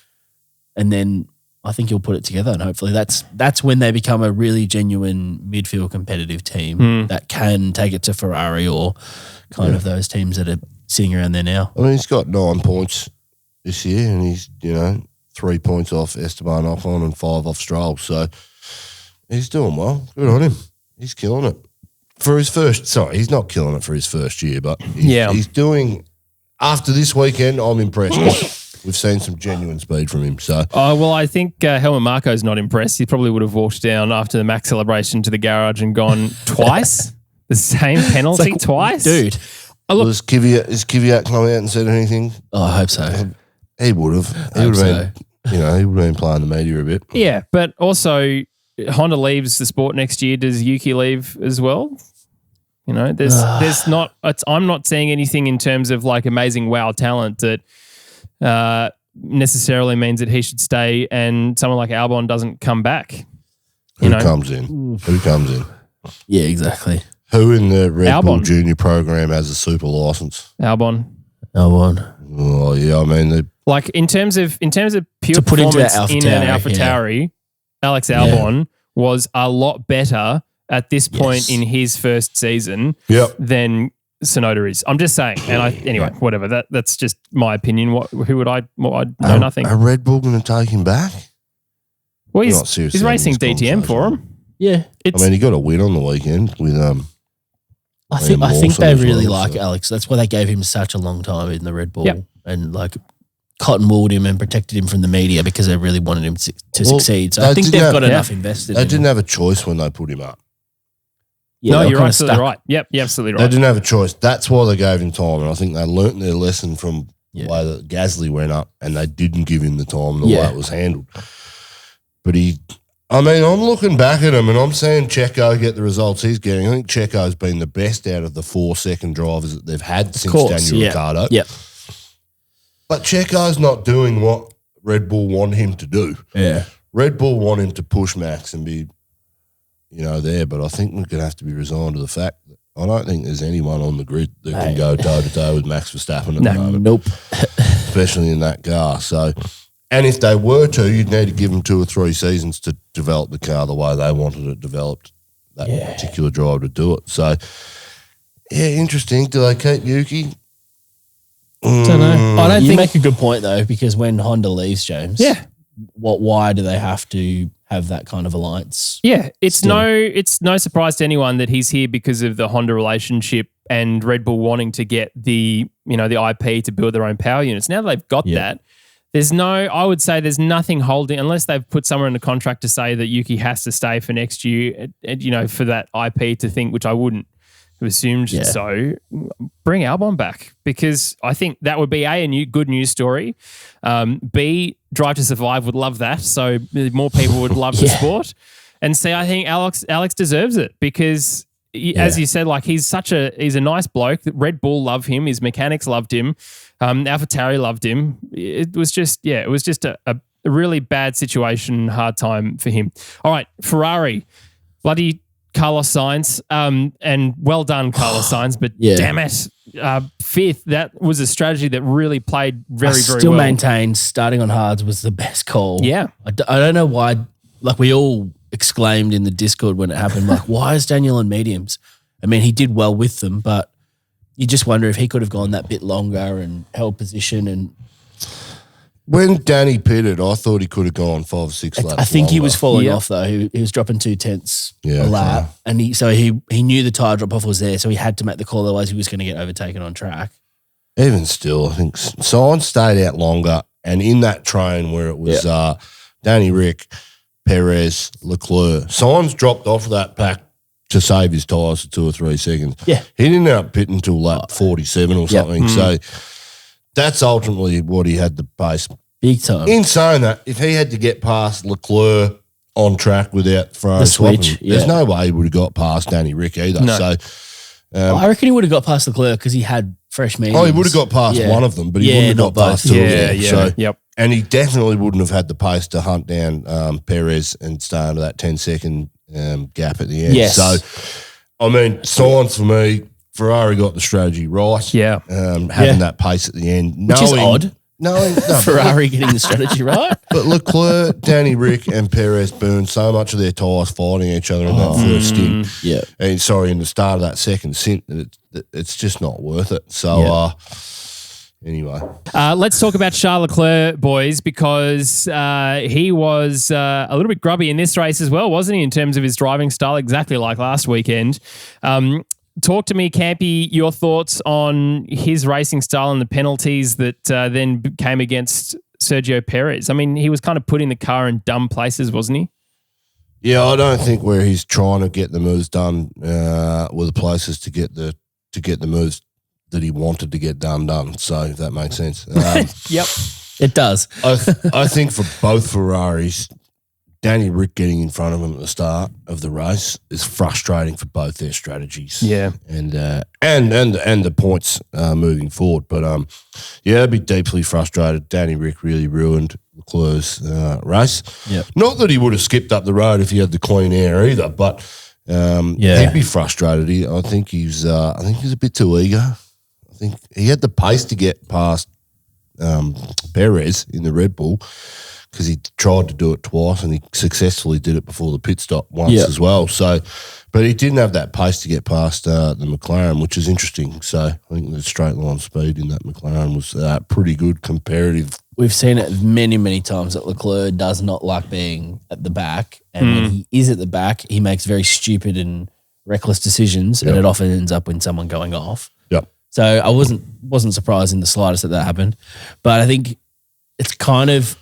And then I think he'll put it together, and hopefully that's when they become a really genuine midfield competitive team that can take it to Ferrari or kind of those teams that are sitting around there now. He's got 9 points this year, and he's 3 points off Esteban Ocon and 5 off Stroll. So he's doing well. Good on him. He's killing it for his first. Sorry, he's not killing it for his first year, but he's doing. After this weekend, I'm impressed. We've seen some genuine speed from him. So, I think Helmut Marko's not impressed. He probably would have walked down after the Max celebration to the garage and gone twice, the same penalty twice, dude. Has Kvyat come out and said anything? Oh, I hope so. He would have. He would have been. He would have been playing the media a bit. Yeah, but also Honda leaves the sport next year. Does Yuki leave as well? There's not. I'm not seeing anything in terms of like amazing wow talent that. Necessarily means that he should stay and someone like Albon doesn't come back. Who comes in? Yeah, exactly. Who in the Red Bull Junior program has a super license? Albon. Oh yeah, like in terms of pure performance in an AlphaTauri, Alex Albon was a lot better at this point in his first season than Tsunoda is. I'm just saying. And anyway, whatever. That's just my opinion. Who would I know nothing. Are Red Bull going to take him back? Well, he's racing DTM for him. Yeah. He got a win on the weekend with I think they really like Alex. That's why they gave him such a long time in the Red Bull and like cottonwooled him and protected him from the media because they really wanted him to succeed. So I think they've got enough invested. They didn't have a choice when they put him up. Yeah, no, you're absolutely right. Yep, you're absolutely right. They didn't have a choice. That's why they gave him time, and I think they learnt their lesson from the way that Gasly went up, and they didn't give him the time the way it was handled. But I'm looking back at him, and I'm seeing Checo get the results he's getting. I think Checo's been the best out of the 4 second drivers that they've had since Daniel Ricciardo. Yep. But Checo's not doing what Red Bull want him to do. Yeah. Red Bull want him to push Max and be, there. But I think we're going to have to be resigned to the fact that I don't think there's anyone on the grid that can go toe-to-toe with Max Verstappen at the moment. Nope. Especially in that car. So, and if they were to, you'd need to give them 2 or 3 seasons to develop the car the way they wanted it developed, that particular driver to do it. So, interesting. Do they keep Yuki? Don't know. I don't think you make a good point though, because when Honda leaves, James, why do they have to have that kind of alliance? Yeah, it's no surprise to anyone that he's here because of the Honda relationship and Red Bull wanting to get the IP to build their own power units. Now that they've got that, I would say there's nothing holding, unless they've put somewhere in the contract to say that Yuki has to stay for next year, for that IP to think, which I wouldn't have assumed. So bring Albon back, because I think that would be a good news story. B, Drive to Survive would love that. So more people would love the sport. And C, I think Alex deserves it because as you said, like he's a nice bloke. Red Bull love him. His mechanics loved him. AlphaTauri loved him. It was just a really bad situation, hard time for him. All right, Ferrari, bloody Carlos Sainz, and well done, Carlos Sainz, but damn it, 5th. That was a strategy that really played very, very well. Still maintain starting on hards was the best call. Yeah. I don't know why, like we all exclaimed in the Discord when it happened, like, why is Daniel on mediums? I mean, he did well with them, but you just wonder if he could have gone that bit longer and held position. And when Danny pitted, I thought he could have gone 5 or 6 laps. I think he was falling off though. He was dropping 0.2 a lap, and he knew the tyre drop off was there, so he had to make the call. Otherwise, he was going to get overtaken on track. Even still, I think Sainz stayed out longer, and in that train where it was Danny Rick, Perez, Leclerc, Sainz dropped off that pack to save his tyres for 2 or 3 seconds. Yeah, he didn't end up pitting until lap 47 or something. So that's ultimately what he had to pace. Big time. In saying that, if he had to get past Leclerc on track without throwing swapping, there's no way he would have got past Danny Rick either. No. So I reckon he would have got past Leclerc because he had fresh mediums. Oh, he would have got past one of them, but he wouldn't have got past 2 of them. So, and he definitely wouldn't have had the pace to hunt down Perez and stay under that 10-second gap at the end. Yes. So, I mean, Sainz for me, Ferrari got the strategy right. Yeah. Having that pace at the end. Which is odd. No, Ferrari getting the strategy right. But Leclerc, Danny Rick and Perez burned so much of their tyres fighting each other in that first stint. Yeah. And in the start of that second stint, it's just not worth it. So, anyway. Let's talk about Charles Leclerc, boys, because he was a little bit grubby in this race as well, wasn't he, in terms of his driving style, exactly like last weekend. Talk to me, Campy, your thoughts on his racing style and the penalties that then came against Sergio Perez. I mean, he was kind of putting the car in dumb places, wasn't he? Yeah, I don't think where he's trying to get the moves done were the places to get the moves that he wanted to get done. So if that makes sense. Yep, it does. I think for both Ferraris, Danny Rick getting in front of him at the start of the race is frustrating for both their strategies. Yeah, and the points moving forward. But I'd be deeply frustrated. Danny Rick really ruined Leclerc's race. Yeah, not that he would have skipped up the road if he had the clean air either, but he'd be frustrated. I think he's a bit too eager. I think he had the pace to get past Perez in the Red Bull. because he tried to do it twice and he successfully did it before the pit stop once as well. So, but he didn't have that pace to get past the McLaren, which is interesting. So I think the straight line speed in that McLaren was pretty good comparative. We've seen it many, many times that Leclerc does not like being at the back. And when he is at the back, he makes very stupid and reckless decisions, and it often ends up with someone going off. Yep. So I wasn't surprised in the slightest that happened. But I think it's kind of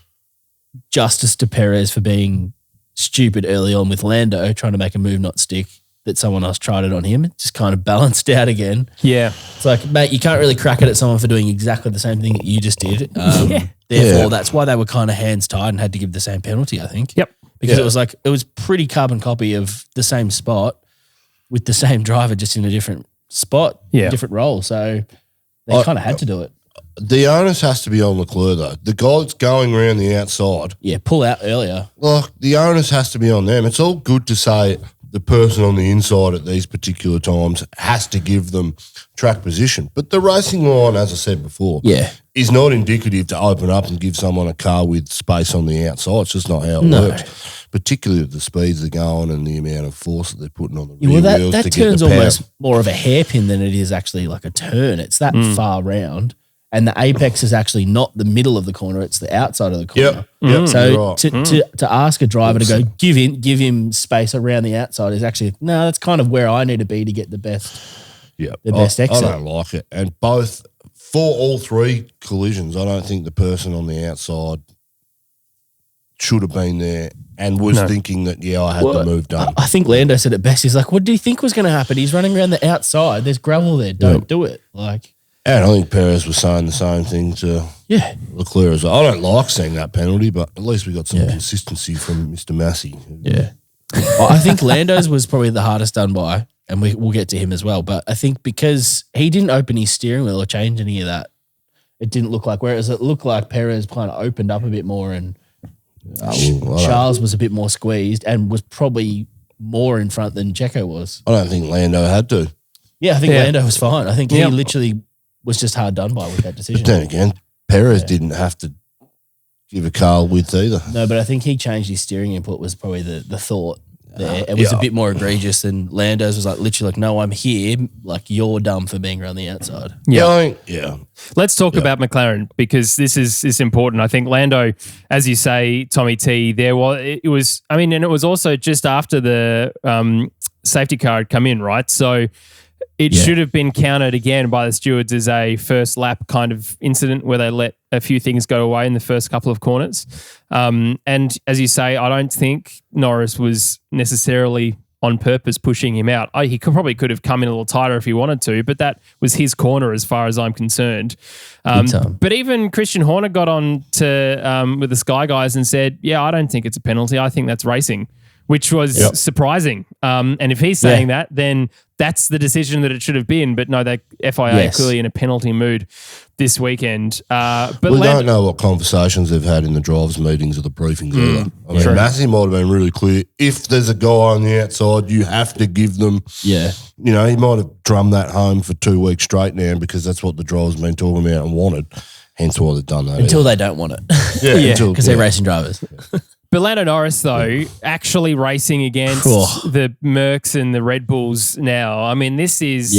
justice to Perez for being stupid early on with Lando, trying to make a move not stick, that someone else tried it on him. It just kind of balanced out again. Yeah. It's like, mate, you can't really crack it at someone for doing exactly the same thing that you just did. Therefore, that's why they were kind of hands tied and had to give the same penalty, I think. Yep. Because it was pretty carbon copy of the same spot with the same driver, just in a different spot, different role. So they kind of had to do it. The onus has to be on Leclerc, though. The guy that's going around the outside. Yeah, pull out earlier. Well, the onus has to be on them. It's all good to say the person on the inside at these particular times has to give them track position. But the racing line, as I said before, is not indicative to open up and give someone a car with space on the outside. It's just not how it works, particularly with the speeds they're going and the amount of force that they're putting on the rear wheels that to turns get the power. almost more of a hairpin than it is actually like a turn. It's that far round. And the apex is actually not the middle of the corner; it's the outside of the corner. Yep. So to ask a driver to go give him space around the outside is actually that's kind of where I need to be to get the best. Yeah, the best exit. I don't like it, and for all three collisions, I don't think the person on the outside should have been there and was thinking that I had the move done. I think Lando said it best. He's like, "What do you think was going to happen? He's running around the outside. There's gravel there. Don't do it." Like. And I think Perez was saying the same thing to Leclerc as well. I don't like seeing that penalty, but at least we got some consistency from Mr. Masi. Yeah. I think Lando's was probably the hardest done by, and we'll get to him as well. But I think because he didn't open his steering wheel or change any of that, it didn't look like, whereas it looked like Perez kind of opened up a bit more and Charles was a bit more squeezed and was probably more in front than Checo was. I don't think Lando had to. Yeah, I think Lando was fine. I think he literally was just hard done by with that decision. But then again, Perez didn't have to give a car width either. No, but I think he changed his steering input was probably the thought there. It was a bit more egregious than Lando's was like literally like, no, I'm here. Like you're dumb for being around the outside. Yeah. Let's talk about McLaren because this is important. I think Lando, as you say, Tommy T, it was also just after the safety car had come in, right? So it should have been counted again by the stewards as a first lap kind of incident where they let a few things go away in the first couple of corners. And as you say, I don't think Norris was necessarily on purpose pushing him out. He probably could have come in a little tighter if he wanted to, but that was his corner as far as I'm concerned. But even Christian Horner got on to with the Sky guys and said, I don't think it's a penalty. I think that's racing, which was surprising. And if he's saying that, then that's the decision that it should have been. But no, the FIA clearly in a penalty mood this weekend. But we don't know what conversations they've had in the drivers' meetings or the briefings either. I mean, Masi might have been really clear. If there's a guy on the outside, you have to give them. Yeah. He might have drummed that home for 2 weeks straight now because that's what the drivers have been talking about and wanted. Hence why they've done that. Until they don't want it. Because they're racing drivers. But Lando Norris, though, actually racing against the Mercs and the Red Bulls now. I mean, this is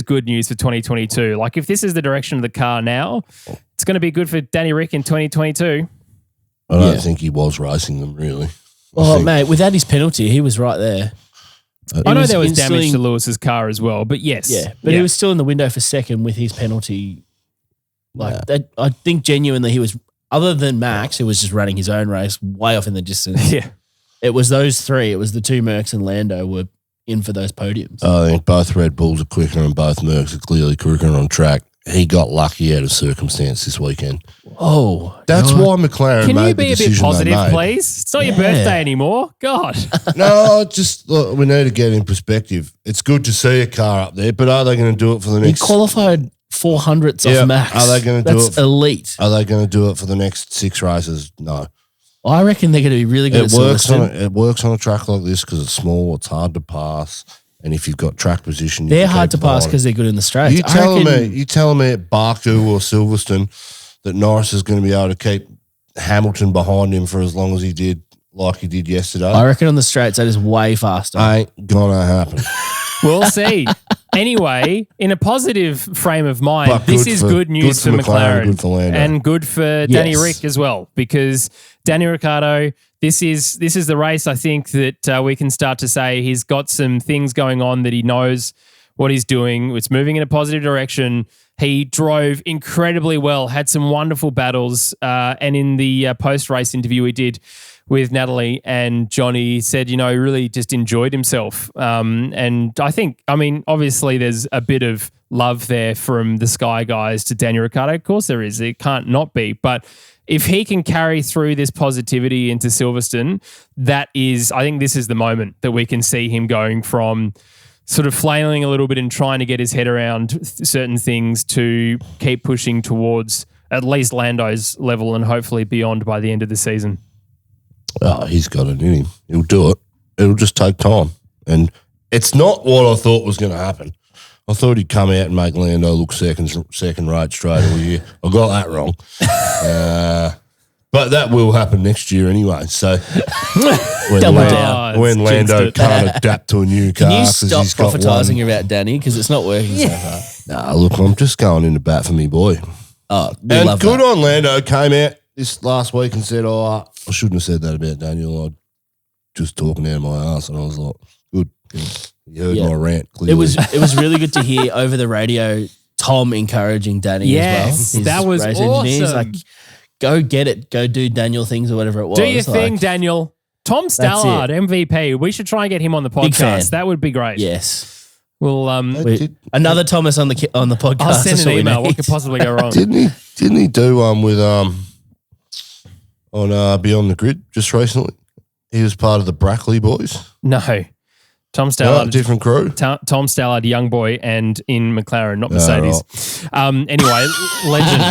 good news for 2022. Like, if this is the direction of the car now, it's going to be good for Danny Rick in 2022. I don't think he was racing them, really. Mate, without his penalty, he was right there. I know there was damage to Lewis's car as well, but yes. Yeah, but he was still in the window for second with his penalty. That, I think genuinely he was... Other than Max, who was just running his own race way off in the distance. It was those three. It was the two Mercs and Lando were in for those podiums. I think both Red Bulls are quicker and both Mercs are clearly quicker on track. He got lucky out of circumstance this weekend. That's why McLaren made the decision. Can you be a bit positive, please? It's not your birthday anymore. God. No, just look, we need to get in perspective. It's good to see a car up there, but are they going to do it for the next... He qualified 400ths off Max. Are they going to do it? That's elite. Are they going to do it for the next 6 races? No. I reckon they're going to be really good at Silverstone. It works on a track like this because it's small, it's hard to pass, and if you've got track position, they're hard to pass because they're good in the straights. You telling me at Baku or Silverstone that Norris is going to be able to keep Hamilton behind him for as long as he did, like he did yesterday. I reckon on the straights that is way faster. Ain't gonna happen. We'll see. Anyway, in a positive frame of mind, But this is good news for McLaren, good for Lando. and good for Danny Rick as well, because Danny Ricciardo, this is the race I think that we can start to say he's got some things going on that he knows what he's doing. It's moving in a positive direction. He drove incredibly well, had some wonderful battles, and in the post-race interview we did with Natalie and Johnny, said, he really just enjoyed himself. And I think, obviously there's a bit of love there from the Sky guys to Daniel Ricciardo. Of course there is. It can't not be. But if he can carry through this positivity into Silverstone, I think this is the moment that we can see him going from sort of flailing a little bit and trying to get his head around certain things to keep pushing towards at least Lando's level and hopefully beyond by the end of the season. Oh, he's got it in him. He'll do it. It'll just take time. And it's not what I thought was going to happen. I thought he'd come out and make Lando look second rate straight all year. I got that wrong. But that will happen next year anyway. So when Lando can't adapt to a new car. Can you stop prophetising about Danny because it's not working so far? Nah, look, I'm just going into bat for me boy. Oh, and good on Lando. Came out this last week and said, I shouldn't have said that about Daniel. I'm just talking out of my ass. And I was like, good. You heard my rant clearly. It was really good to hear over the radio Tom encouraging Danny as well. That was awesome. He's like, go get it. Go do Daniel things or whatever it was. Do your thing, Daniel. Tom Stallard, MVP. We should try and get him on the podcast. That would be great. Yes. Well, another Thomas on the podcast. I'll send an email. What could possibly go wrong? Didn't he do one with on Beyond the Grid just recently? He was part of the Brackley boys. No. Tom Stallard. Different crew. Tom Stallard, young boy, and in McLaren, not Mercedes. Right. Anyway, legend.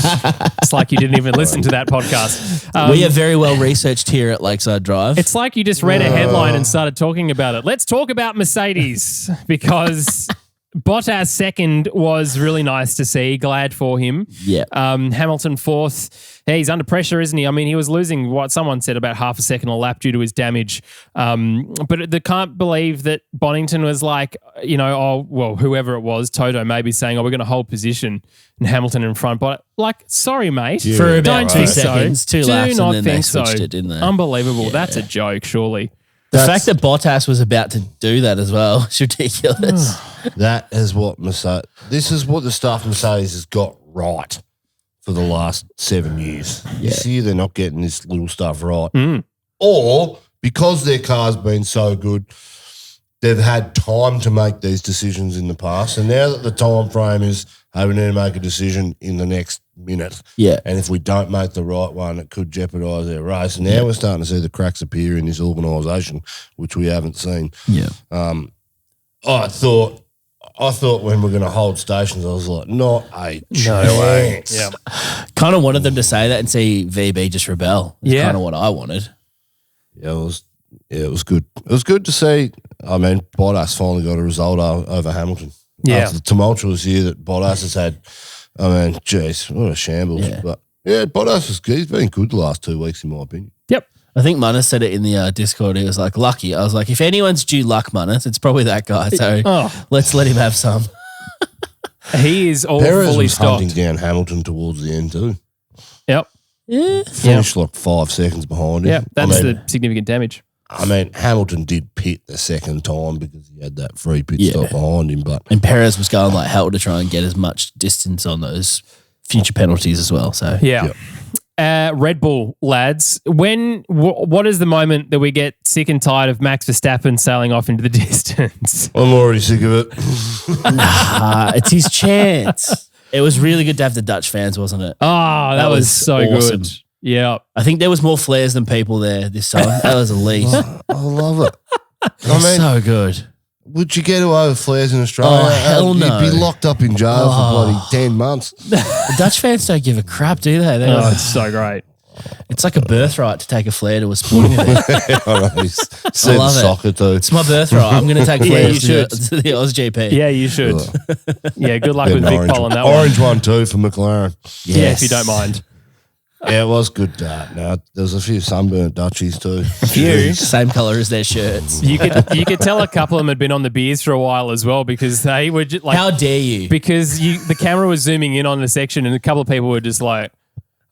It's like you didn't even listen to that podcast. We are very well researched here at Lakeside Drive. It's like you just read a headline and started talking about it. Let's talk about Mercedes because Bottas second was really nice to see. Glad for him. Yeah. Hamilton fourth. Yeah, he's under pressure, isn't he? He was losing what someone said about half a second a lap due to his damage. But they can't believe that Bonington was like, whoever it was, Toto maybe saying, we're going to hold position and Hamilton in front. But sorry, mate. Yeah. For about 2 seconds, so. 2 laps, Do not and then think they switched it, didn't they? Unbelievable. Yeah. That's a joke, surely. The fact that Bottas was about to do that as well is ridiculous. That is what this is what the staff Mercedes has got right for the last 7 years. Yeah. You see they're not getting this little stuff right. Or because their car's been so good, they've had time to make these decisions in the past. And now that the time frame is, we need to make a decision in the next minute. Yeah. And if we don't make the right one, it could jeopardise their race. And now we're starting to see the cracks appear in this organisation, which we haven't seen. Yeah. I thought when we're going to hold stations, I was like, not a chance. Yeah. Kind of wanted them to say that and see VB just rebel. It's kind of what I wanted. Yeah, it was good. It was good to see. Bottas finally got a result over Hamilton. Yeah. After the tumultuous year that Bottas has had, jeez, what a shambles. Yeah. But yeah, Bottas was good. He's been good the last 2 weeks, in my opinion. Yep. I think Munna said it in the Discord. He was like, lucky. I was like, if anyone's due luck, Munna, it's probably that guy. So let's let him have some. He is all Perez fully was stocked. hunting down Hamilton towards the end too. Yep. Yeah. Finished like 5 seconds behind him. Yeah, that's the significant damage. Hamilton did pit the second time because he had that free pit stop behind him. And Perez was going like hell to try and get as much distance on those future penalties as well. So yeah. Red Bull, lads, what is the moment that we get sick and tired of Max Verstappen sailing off into the distance? I'm already sick of it. It's his chance. It was really good to have the Dutch fans, wasn't it? Oh, that was so awesome. good. Yeah. I think there was more flares than people there this time. That was elite. I love it. So good. Would you get away with flares in Australia? Oh, hell no. You'd be locked up in jail for bloody 10 months. The Dutch fans don't give a crap, do they? It's so great. It's like a birthright to take a flare to a sporting event. I love soccer too. It's my birthright. I'm going to take flares to the AusGP. Yeah, you should. Yeah, good luck with Vic Paul on that one. Orange one too for McLaren. Yeah, if you don't mind. Yeah, it was good dart. No, there was a few sunburnt Dutchies too. A few, same colour as their shirts. You could tell a couple of them had been on the beers for a while as well because they were just like, how dare you? Because the camera was zooming in on the section and a couple of people were just like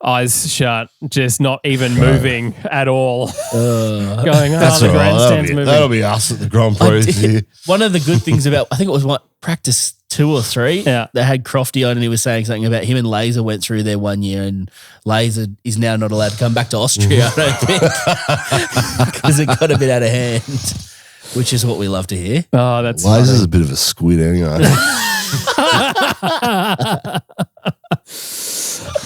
eyes shut, just not even moving at all. Going, That's the all right. grandstand's moving. That'll be us at the Grand Prix. One of the good things about, I think it was practice 2 or 3. Yeah. They had Crofty on and he was saying something about him and Laser went through there one year and Laser is now not allowed to come back to Austria, I don't think, because it got a bit out of hand, which is what we love to hear. Oh, that's Laser's a bit of a squid anyway.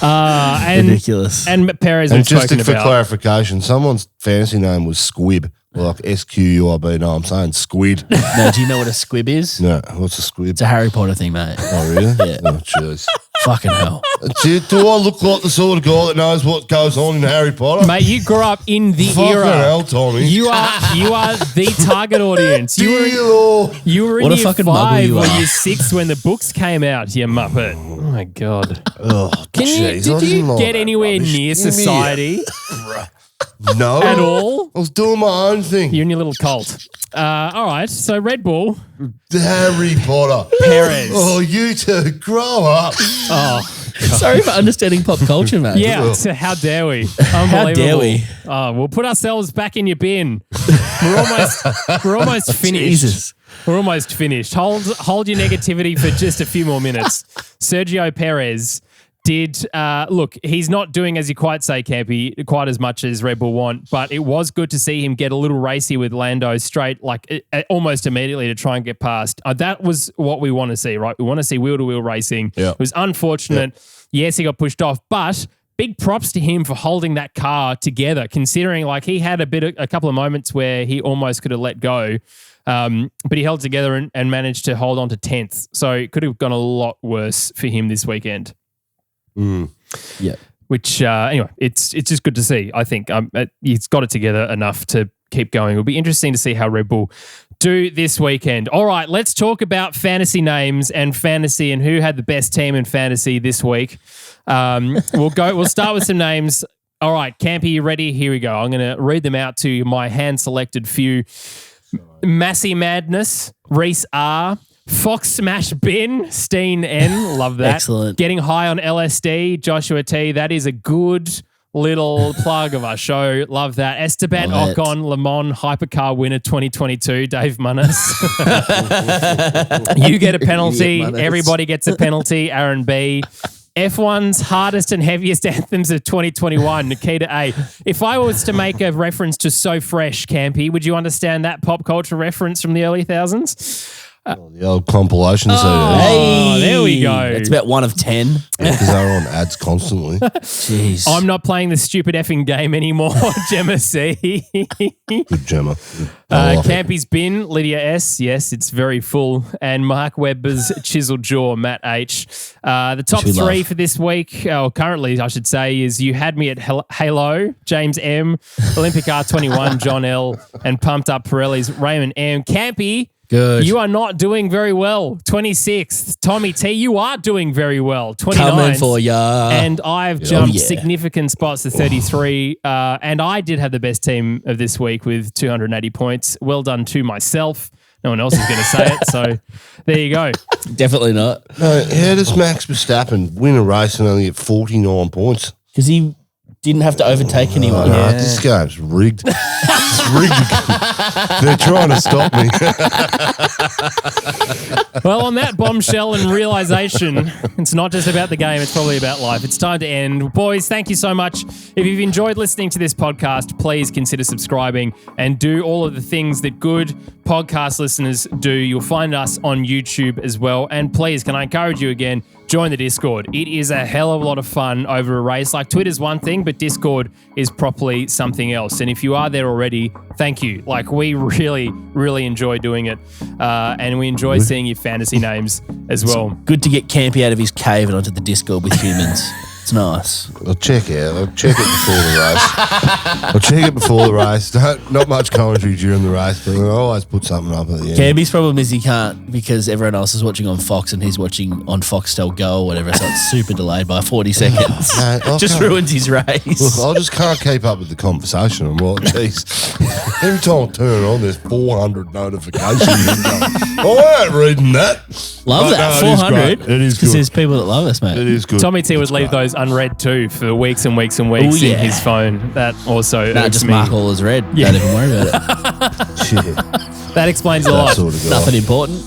and ridiculous. And Perez And we've just spoken for about. clarification, someone's fantasy name was Squib. Like SQUIB. No, I'm saying squid. No, do you know what a squib is? No, what's a squib? It's a Harry Potter thing, mate. Oh, really? Yeah. Oh, jeez. Fucking hell. Do I look like the sort of guy that knows what goes on in Harry Potter? Mate, you grew up in the Fucking era. hell, Tommy. You are the target audience. You were in What a year fucking 5 muggle you or are. year 6 when the books came out, you muppet. Oh my god. Oh, Did you get anywhere near society No. at all? I was doing my own thing. You and your little cult. All right, so Red Bull, Harry Potter. Perez. Oh, you two, grow up. Oh, Sorry for understanding pop culture, mate. yeah. So how dare we? How dare we? Oh, we'll put ourselves back in your bin. We're almost finished. Jesus. We're almost finished. Hold your negativity for just a few more minutes. Sergio Perez did look. He's not doing, as you quite say, Campy, quite as much as Red Bull want, but it was good to see him get a little racy with Lando straight, like almost immediately to try and get past. That was what we want to see, right? We want to see wheel-to-wheel racing. Yeah. It was unfortunate. Yeah. Yes, he got pushed off, but big props to him for holding that car together, considering like he had a couple of moments where he almost could have let go. But he held together and managed to hold on to 10th. So it could have gone a lot worse for him this weekend. Yeah. Which, anyway, it's just good to see, I think. He's got it together enough to keep going. It'll be interesting to see how Red Bull do this weekend. All right, let's talk about fantasy names and fantasy and who had the best team in fantasy this week. We'll start with some names. All right, Campy, you ready? Here we go. I'm going to read them out to you, my hand-selected few. Massey Madness, Reese R., Fox Smash Bin, Steen N, love that. Excellent. Getting High on LSD, Joshua T, that is a good little plug of our show. Love that. Esteban Love Ocon, Le Mans Hypercar winner 2022, Dave Munnis. You get a penalty. Everybody gets a penalty, Aaron B. F1's hardest and heaviest anthems of 2021, Nikita A. If I was to make a reference to So Fresh, Campy, would you understand that pop culture reference from the early thousands? The old compilation CD. Oh, there we go. It's about 1 of 10. Because they were on ads constantly. Jeez. I'm not playing the stupid effing game anymore, Gemma C. Good Gemma. I like it. Campy's Bin, Lydia S. Yes, it's very full. And Mark Webber's Chiseled Jaw, Matt H. The top Which we three love. for this week, or currently I should say, is You Had Me at Halo, James M, Olympic R21, John L, and Pumped Up Pirelli's Raymond M. Campy, Good. you are not doing very well. 26th. Tommy T, you are doing very well. 29th. Coming for ya. And I've jumped yeah. significant spots to 33. And I did have the best team of this week with 280 points. Well done to myself. No one else is going to say it. So there you go. Definitely not. No, how does Max Verstappen win a race and only get 49 points? Because he didn't have to overtake anyone. No, this game's rigged. It's rigged. They're trying to stop me. Well, on that bombshell and realization, it's not just about the game, it's probably about life. It's time to end. Boys, thank you so much. If you've enjoyed listening to this podcast, please consider subscribing and do all of the things that good podcast listeners do. You'll find us on YouTube as well. And please, can I encourage you again, join the Discord. It is a hell of a lot of fun over a race. Like Twitter's one thing, but Discord is properly something else. And if you are there already, thank you. Like we really, really enjoy doing it. And we enjoy seeing your fantasy names as well. Good to get Campy out of his cave and onto the Discord with humans. It's nice. I'll check it. I'll check it before the race. I'll check it before the race. Not much commentary during the race, but I always put something up at the end. Campy's problem is he can't because everyone else is watching on Fox and he's watching on Foxtel Go or whatever, so it's super delayed by 40 seconds. Just ruins his race. Look, I just can't keep up with the conversation. I'm like, geez, every time I turn it on, there's 400 notifications. I ain't reading that. Love that. 400. It is because good. there's people that love us, mate. It is good. Tommy T would leave those unread too for weeks and weeks and weeks in his phone. That also just mark all as red. Yeah. Don't even worry about it. Shit. that explains a lot. Sort of guy. Nothing important.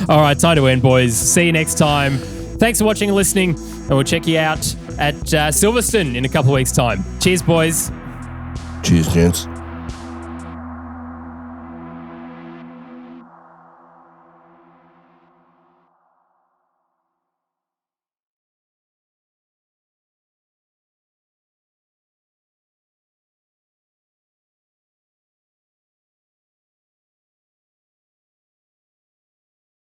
All right, time to end, boys. See you next time. Thanks for watching and listening, and we'll check you out at Silverstone in a couple of weeks' time. Cheers, boys. Cheers, gents.